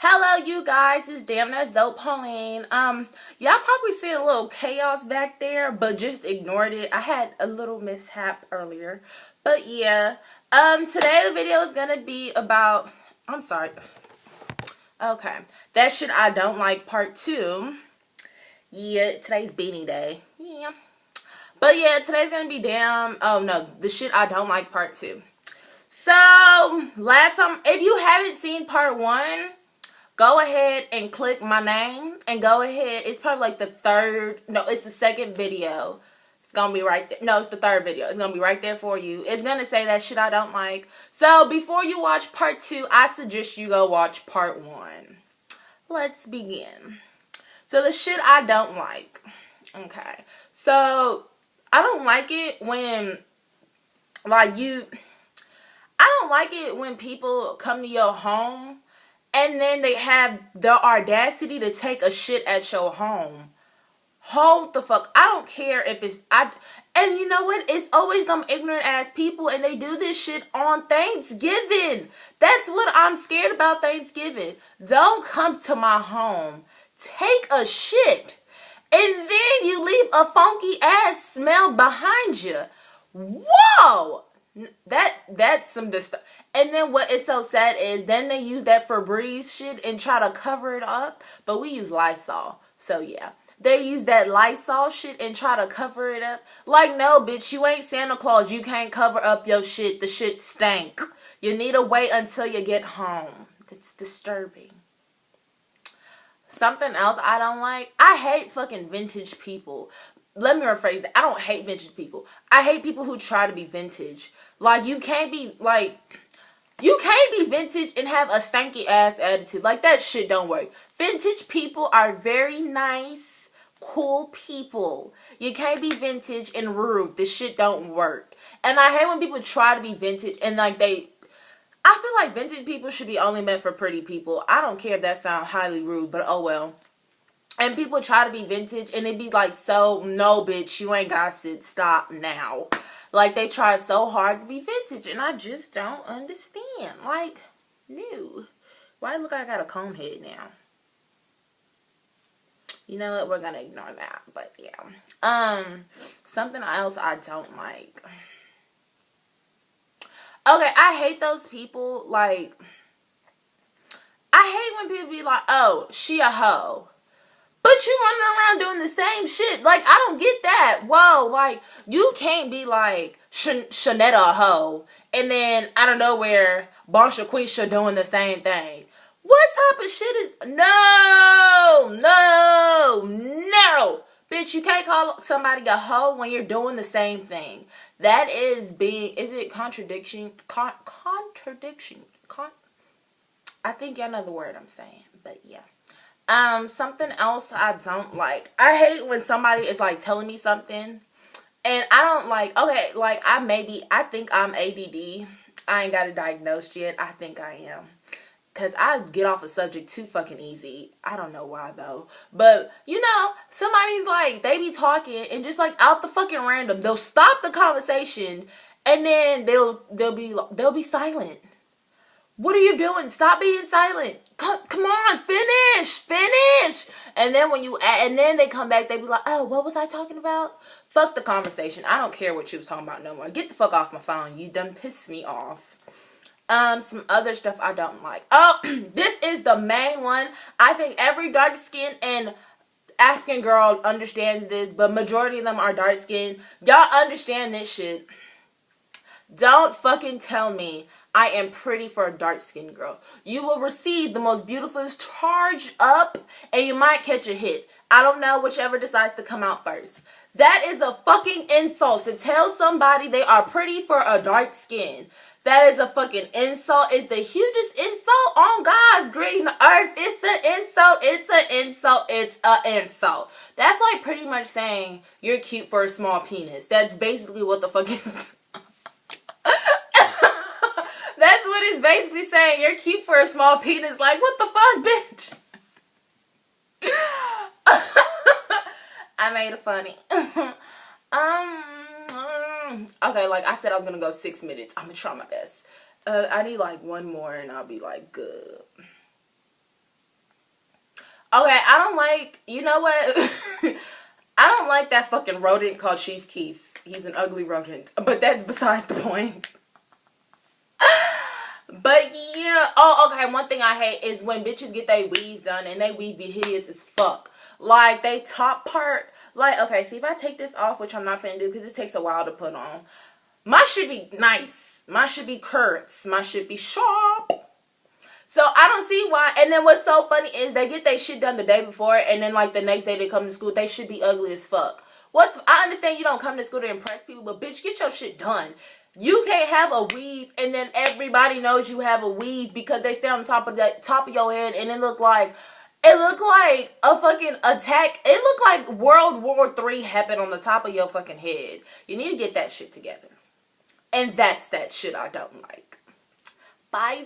Hello, you guys. It's Damn That's Dope Pauline. Y'all probably see a little chaos back there, but just ignored it. I had a little mishap earlier, but yeah. Today the video is gonna be about. I'm sorry. Okay, that shit I don't like part 2. Yeah, today's beanie day. Yeah, but yeah, today's gonna be the shit I don't like part 2. So last time, if you haven't seen part 1. Go ahead and click my name and go ahead. It's probably like it's the second video. It's going to be right there. No, it's the third video. It's going to be right there for you. It's going to say that shit I don't like. So before you watch part 2, I suggest you go watch part 1. Let's begin. So the shit I don't like. Okay. So I don't like it when I don't like it when people come to your home and then they have the audacity to take a shit at your home. Hold the fuck. I don't care if it's... And you know what? It's always them ignorant ass people, and they do this shit on Thanksgiving. That's what I'm scared about Thanksgiving. Don't come to my home. Take a shit. And then you leave a funky ass smell behind you. Whoa! That's some stuff. And then what is so sad is then they use that Febreze shit and try to cover it up, but we use Lysol. So yeah, they use that Lysol shit and try to cover it up. Like, no, bitch, you ain't Santa Claus. You can't cover up your shit. The shit stank. You need to wait until you get home. It's disturbing. Something else I don't like. I hate fucking vintage people. Let me rephrase that. I don't hate vintage people. I hate people who try to be vintage. Like, you can't be vintage and have a stanky ass attitude. Like, that shit don't work. Vintage people are very nice, cool people. You can't be vintage and rude. This shit don't work. And I hate when people try to be vintage and I feel like vintage people should be only meant for pretty people. I don't care if that sounds highly rude, but oh well. And people try to be vintage and it be like, so, no, bitch, you ain't got to stop now. Like, they try so hard to be vintage and I just don't understand. Like, no. Why look like I got a cone head now? You know what? We're going to ignore that. But, yeah. Something else I don't like. Okay, I hate those people. Like, I hate when people be like, oh, she a hoe. But you running around doing the same shit. Like, I don't get that. Whoa, like, you can't be like Shanetta a hoe. And then, I don't know where Bansha Quisha doing the same thing. What type of shit is... No. Bitch, you can't call somebody a hoe when you're doing the same thing. That is being... Is it contradiction? Contradiction. I think y'all know the word I'm saying. But, yeah. Something else I don't like. I hate when somebody is like telling me something and I don't like, okay, like I think I'm ADD. I ain't got it diagnosed yet. I think I am. Cause I get off a subject too fucking easy. I don't know why though. But you know, somebody's like, they be talking and just like out the fucking random, they'll stop the conversation and then they'll be silent. What are you doing? Stop being silent. Come on, finish. And then they come back, they be like, oh, what was I talking about? Fuck the conversation. I don't care what you was talking about no more. Get the fuck off my phone. You done pissed me off. Some other stuff I don't like. Oh, this is the main one. I think every dark skin and African girl understands this, but majority of them are dark skinned. Y'all understand this shit. Don't fucking tell me I am pretty for a dark-skinned girl. You will receive the most beautiful charge up and you might catch a hit. I don't know, whichever decides to come out first. That is a fucking insult to tell somebody they are pretty for a dark skin. That is a fucking insult. It's the hugest insult on God's green earth. It's an insult. It's an insult. It's an insult. That's like pretty much saying you're cute for a small penis. That's basically what the fuck is... That's what it's basically saying. You're cute for a small penis. Like, what the fuck, bitch? I made it funny. Okay, like I said, I was gonna go 6 minutes. I'm gonna try my best. I need like one more and I'll be like good. Okay, I don't like, you know what? I don't like that fucking rodent called Chief Keef. He's an ugly rodent. But that's besides the point. But yeah. Oh, okay. One thing I hate is when bitches get their weaves done and they weave be hideous as fuck. Like, they top part. Like, okay, see, if I take this off, which I'm not finna do because it takes a while to put on. My should be nice. My should be curts. My should be sharp. So I don't see why. And then what's so funny is they get their shit done the day before, and then like the next day they come to school, they should be ugly as fuck. What? I understand you don't come to school to impress people, but bitch, get your shit done. You can't have a weave and then everybody knows you have a weave because they stay on top of your head, and it looked like a fucking attack. It looked like World War III happened on the top of your fucking head. You need to get that shit together. And that's that shit I don't like. Bye,